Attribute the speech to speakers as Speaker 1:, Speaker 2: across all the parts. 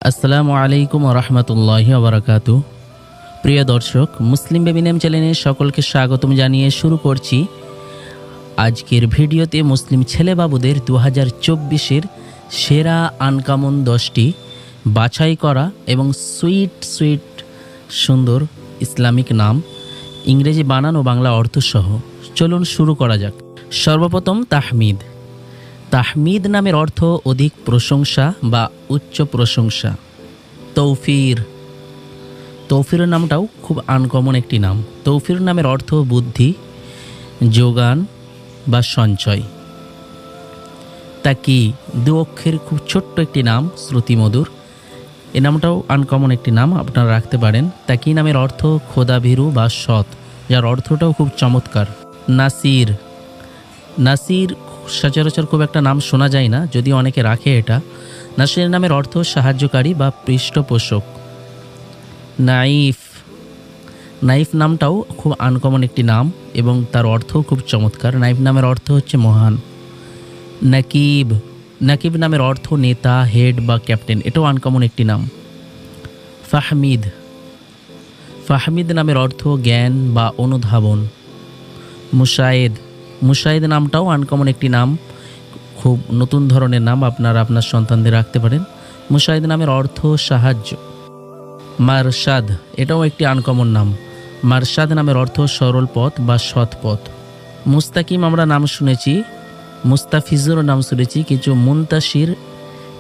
Speaker 1: আসসালামু আলাইকুম ওয়া রাহমাতুল্লাহি ওয়া বারাকাতুহু। প্রিয় দর্শক, মুসলিম বেবি নেম চ্যানেলে সকলকে স্বাগতম জানিয়ে শুরু করছি আজকের ভিডিওতে মুসলিম ছেলে বাবুদের 2024-এর সেরা আনকমন 10টি বাছাই করা এবং সুইট সুন্দর ইসলামিক নাম, ইংরেজি বানান ও বাংলা অর্থসহ। চলুন শুরু করা যাক। সর্বপ্রথম তাহমিদ। তাহমিদ নামের অর্থ অধিক প্রশংসা বা উচ্চ প্রশংসা। তৌফির। তৌফির নামটাও খুব আনকমন একটি নাম। তৌফির নামের অর্থ বুদ্ধি, যোগান বা সঞ্চয়। তাকি, দু অক্ষরের খুব ছোট্ট একটি নাম, শ্রুতিমধুর। এ নামটাও আনকমন একটি নাম, আপনারা রাখতে পারেন। তাকি নামের অর্থ খোদাভীরু বা সৎ, যার অর্থটাও খুব চমৎকার। নাসির। নাসির সচরাচর খুব একটা নাম শোনা যায় না, যদি অনেকে রাখে এটা। নাসির নামের অর্থ সাহায্যকারী বা পৃষ্ঠপোষক। নাইফ। নাইফ নামটাও খুব আনকমন একটি নাম এবং তার অর্থও খুব চমৎকার। নাইফ নামের অর্থ হচ্ছে মহান। নাকিব। নাকিব নামের অর্থ নেতা, হেড বা ক্যাপ্টেন, এটাও আনকমন একটি নাম। ফাহমিদ। ফাহমিদ নামের অর্থ জ্ঞান বা অনুধাবন। মুশায়েদ। মুশাহিদ নামটাও আনকমন একটি নাম, খুব নতুন ধরনের নাম, আপনারা আপনার সন্তানদের রাখতে পারেন। মুশাহিদ নামের অর্থ সাহায্য। মারশাদ, এটাও একটি আনকমন নাম। মারশাদ নামের অর্থ সরল পথ বা সৎ পথ। মুস্তাকিম আমরা নাম শুনেছি, মুস্তাফিজুরও নাম শুনেছি, কিছু মুনতাসির,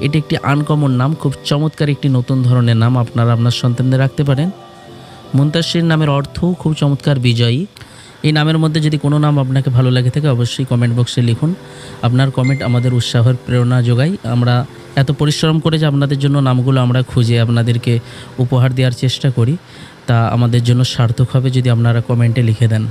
Speaker 1: এটি একটি আনকমন নাম, খুব চমৎকার একটি নতুন ধরনের নাম, আপনারা আপনার সন্তানদের রাখতে পারেন। মুনতাসির নামের অর্থও খুব চমৎকার, বিজয়ী। এই নামের মধ্যে যদি কোনো নাম আপনাকে ভালো লাগে থাকে অবশ্যই কমেন্ট বক্সে লিখুন। আপনার কমেন্ট আমাদের উৎসাহের প্রেরণা যোগায়। আমরা এত পরিশ্রম করে যে আপনাদের জন্য নামগুলো আমরা খুঁজে আপনাদেরকে উপহার দেওয়ার চেষ্টা করি, তা আমাদের জন্য সার্থক হবে যদি আপনারা কমেন্টে লিখে দেন।